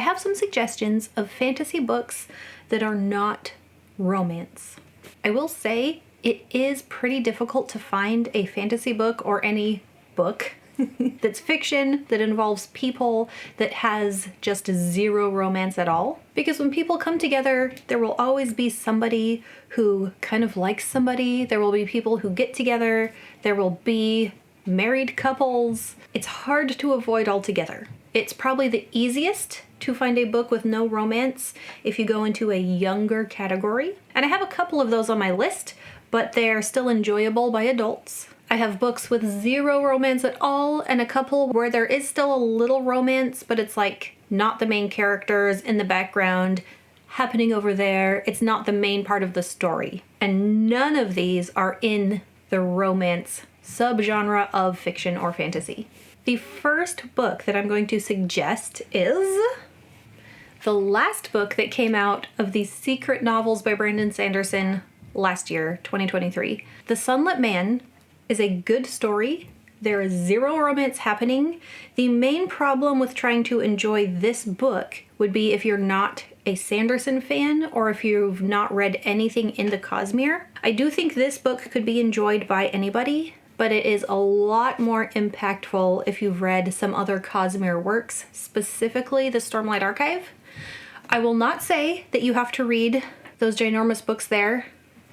have some suggestions of fantasy books that are not romance. I will say it is pretty difficult to find a fantasy book or any book that's fiction, that involves people, that has just zero romance at all. Because when people come together, there will always be somebody who kind of likes somebody. There will be people who get together. There will be married couples. It's hard to avoid altogether. It's probably the easiest to find a book with no romance if you go into a younger category. And I have a couple of those on my list, but they're still enjoyable by adults. I have books with zero romance at all, and a couple where there is still a little romance, but it's like not the main characters in the background happening over there. It's not the main part of the story. And none of these are in the romance subgenre of fiction or fantasy. The first book that I'm going to suggest is the last book that came out of the Secret Novels by Brandon Sanderson last year, 2023. The Sunlit Man is a good story. There is zero romance happening. The main problem with trying to enjoy this book would be if you're not a Sanderson fan or if you've not read anything in the Cosmere. I do think this book could be enjoyed by anybody, but it is a lot more impactful if you've read some other Cosmere works, specifically the Stormlight Archive. I will not say that you have to read those ginormous books there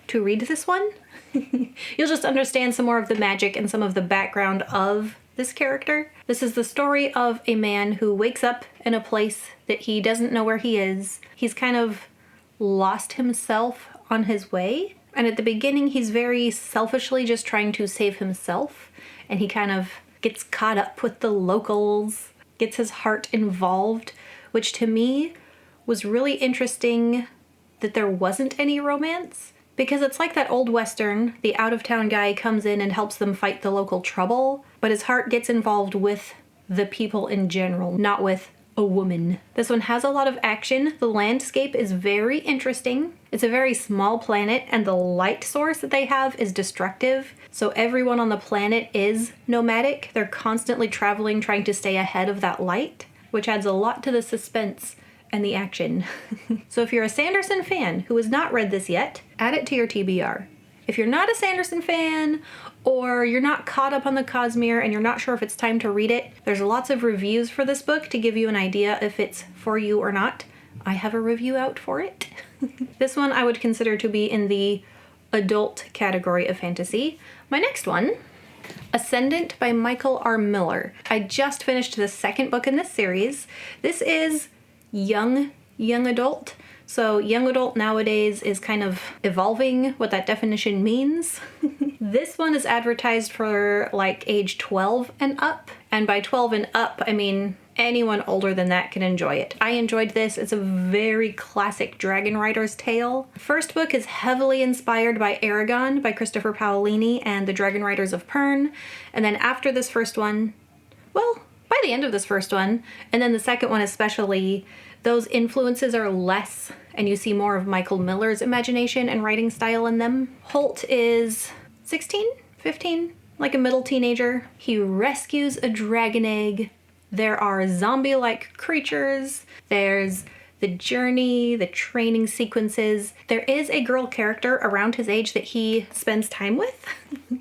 to read this one. You'll just understand some more of the magic and some of the background of this character. This is the story of a man who wakes up in a place that he doesn't know where he is. He's kind of lost himself on his way. And at the beginning, he's very selfishly just trying to save himself. And he kind of gets caught up with the locals, gets his heart involved, which to me was really interesting that there wasn't any romance. Because it's like that old Western, the out-of-town guy comes in and helps them fight the local trouble, but his heart gets involved with the people in general, not with a woman. This one has a lot of action. The landscape is very interesting. It's a very small planet, and the light source that they have is destructive. So everyone on the planet is nomadic. They're constantly traveling, trying to stay ahead of that light, which adds a lot to the suspense and the action. So if you're a Sanderson fan who has not read this yet, add it to your TBR. If you're not a Sanderson fan, or you're not caught up on the Cosmere and you're not sure if it's time to read it, there's lots of reviews for this book to give you an idea if it's for you or not. I have a review out for it. This one I would consider to be in the adult category of fantasy. My next one, Ascendant by Michael R. Miller. I just finished the second book in this series. This is young adult. So young adult nowadays is kind of evolving what that definition means. This one is advertised for like age 12 and up. And by 12 and up, I mean anyone older than that can enjoy it. I enjoyed this. It's a very classic dragon rider's tale. First book is heavily inspired by Aragon by Christopher Paolini and the Dragon Riders of Pern. And then after this first one, well, by the end of this first one, and then the second one especially, those influences are less and you see more of Michael Miller's imagination and writing style in them. Holt is 16, 15, like a middle teenager. He rescues a dragon egg. There are zombie-like creatures. There's the journey, the training sequences. There is a girl character around his age that he spends time with.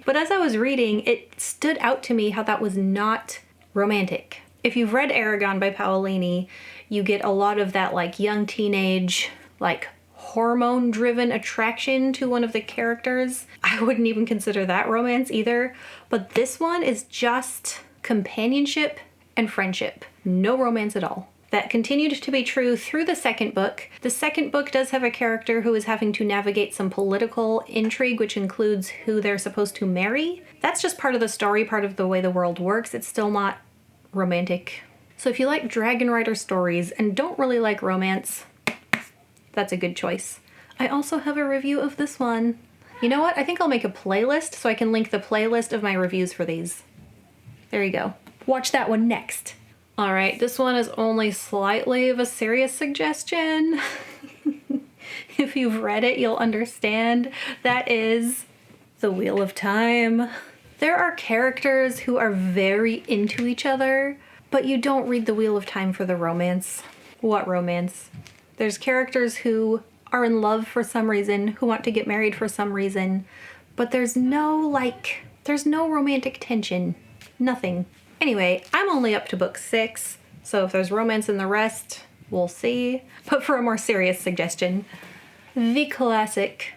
But as I was reading, it stood out to me how that was not romantic. If you've read Aragon by Paolini, you get a lot of that like young teenage, like hormone-driven attraction to one of the characters. I wouldn't even consider that romance either. But this one is just companionship and friendship. No romance at all. That continued to be true through the second book. The second book does have a character who is having to navigate some political intrigue, which includes who they're supposed to marry. That's just part of the story, part of the way the world works. It's still not romantic. So if you like Dragon Rider stories and don't really like romance, that's a good choice. I also have a review of this one. You know what? I think I'll make a playlist so I can link the playlist of my reviews for these. There you go. Watch that one next. All right, this one is only slightly of a serious suggestion. If you've read it, you'll understand. That is The Wheel of Time. There are characters who are very into each other, but you don't read The Wheel of Time for the romance. What romance? There's characters who are in love for some reason, who want to get married for some reason, but there's no romantic tension. Nothing. Anyway, I'm only up to book 6, so if there's romance in the rest, we'll see. But for a more serious suggestion, the classic,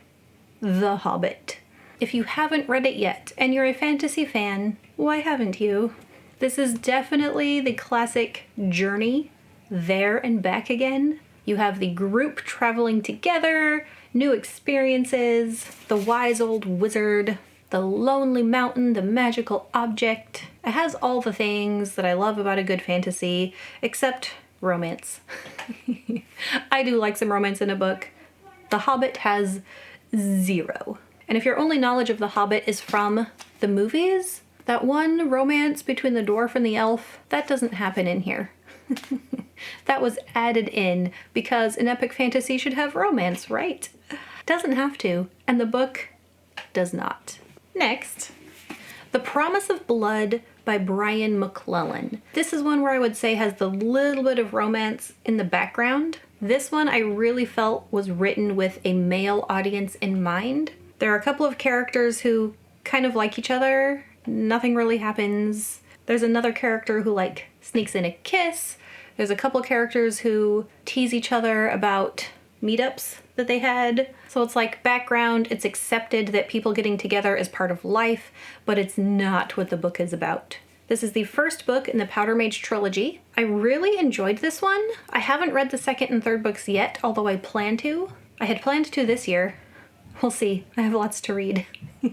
The Hobbit. If you haven't read it yet, and you're a fantasy fan, why haven't you? This is definitely the classic journey, there and back again. You have the group traveling together, new experiences, the wise old wizard, the lonely mountain, the magical object. It has all the things that I love about a good fantasy, except romance. I do like some romance in a book. The Hobbit has 0. And if your only knowledge of The Hobbit is from the movies, that one romance between the dwarf and the elf, that doesn't happen in here. That was added in because an epic fantasy should have romance, right? Doesn't have to, and the book does not. Next, The Promise of Blood by Brian McClellan. This is one where I would say has the little bit of romance in the background. This one I really felt was written with a male audience in mind. There are a couple of characters who kind of like each other. Nothing really happens. There's another character who sneaks in a kiss. There's a couple characters who tease each other about meetups that they had. So it's background, it's accepted that people getting together is part of life, but it's not what the book is about. This is the first book in the Powder Mage trilogy. I really enjoyed this one. I haven't read the second and third books yet, although I plan to. I had planned to this year. We'll see. I have lots to read.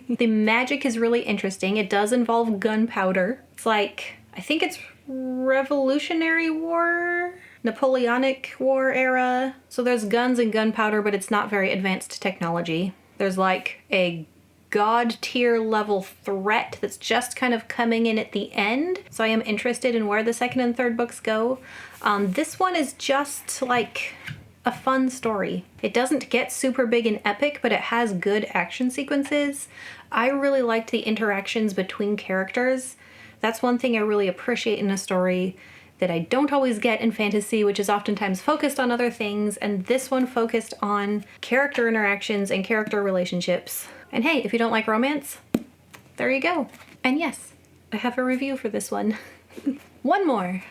The magic is really interesting. It does involve gunpowder. It's I think it's Revolutionary War, Napoleonic War era. So there's guns and gunpowder, but it's not very advanced technology. There's a god tier level threat that's just kind of coming in at the end. So I am interested in where the second and third books go. This one is just a fun story. It doesn't get super big and epic, but it has good action sequences. I really liked the interactions between characters. That's one thing I really appreciate in a story that I don't always get in fantasy, which is oftentimes focused on other things, and this one focused on character interactions and character relationships. And hey, if you don't like romance, there you go. And yes, I have a review for this one. One more.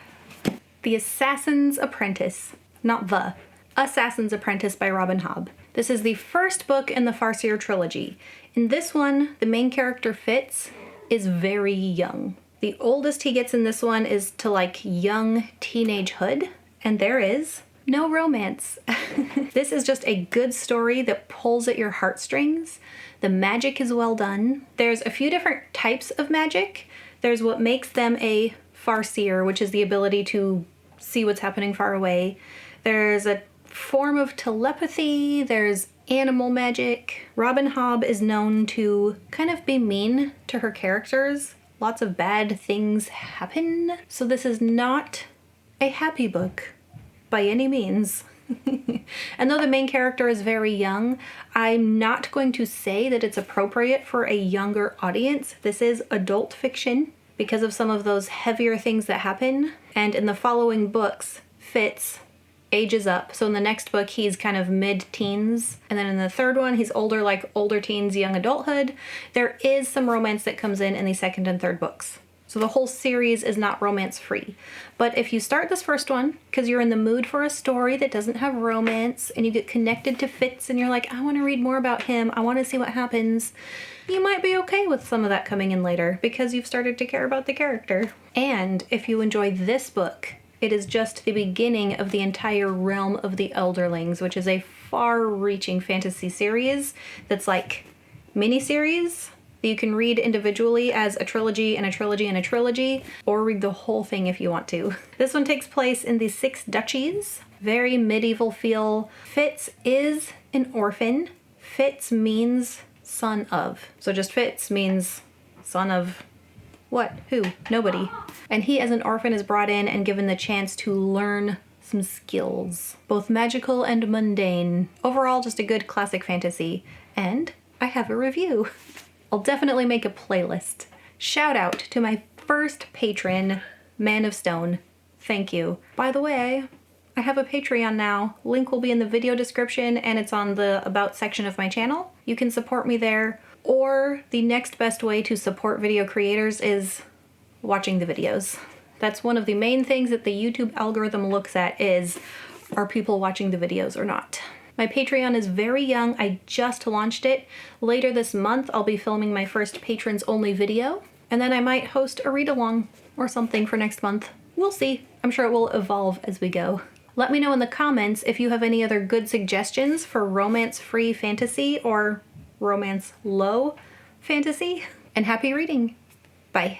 The Assassin's Apprentice. Not The Assassin's Apprentice by Robin Hobb. This is the first book in the Farseer trilogy. In this one, the main character Fitz is very young. The oldest he gets in this one is to young teenagehood, and there is no romance. This is just a good story that pulls at your heartstrings. The magic is well done. There's a few different types of magic. There's what makes them a Farseer, which is the ability to see what's happening far away. There's a form of telepathy. There's animal magic. Robin Hobb is known to kind of be mean to her characters. Lots of bad things happen. So this is not a happy book by any means. And though the main character is very young, I'm not going to say that it's appropriate for a younger audience. This is adult fiction because of some of those heavier things that happen. And in the following books, Fitz ages up. So in the next book, he's kind of mid-teens. And then in the third one, he's older, older teens, young adulthood. There is some romance that comes in the second and third books. So the whole series is not romance-free. But if you start this first one, because you're in the mood for a story that doesn't have romance, and you get connected to Fitz, and you're I want to read more about him, I want to see what happens, you might be okay with some of that coming in later, because you've started to care about the character. And if you enjoy this book, it is just the beginning of the entire realm of the Elderlings, which is a far-reaching fantasy series that's mini-series that you can read individually as a trilogy and a trilogy and a trilogy, or read the whole thing if you want to. This one takes place in the Six Duchies. Very medieval feel. Fitz is an orphan. Fitz means son of. So just Fitz means son of what? Who? Nobody. And he as an orphan is brought in and given the chance to learn some skills, both magical and mundane. Overall, just a good classic fantasy. And I have a review. I'll definitely make a playlist. Shout out to my first patron, Man of Stone. Thank you. By the way, I have a Patreon now. Link will be in the video description and it's on the About section of my channel. You can support me there, or the next best way to support video creators is watching the videos. That's one of the main things that the YouTube algorithm looks at is, are people watching the videos or not? My Patreon is very young. I just launched it. Later this month, I'll be filming my first patrons only video, and then I might host a read-along or something for next month. We'll see. I'm sure it will evolve as we go. Let me know in the comments if you have any other good suggestions for romance-free fantasy or romance-low fantasy. And happy reading. Bye.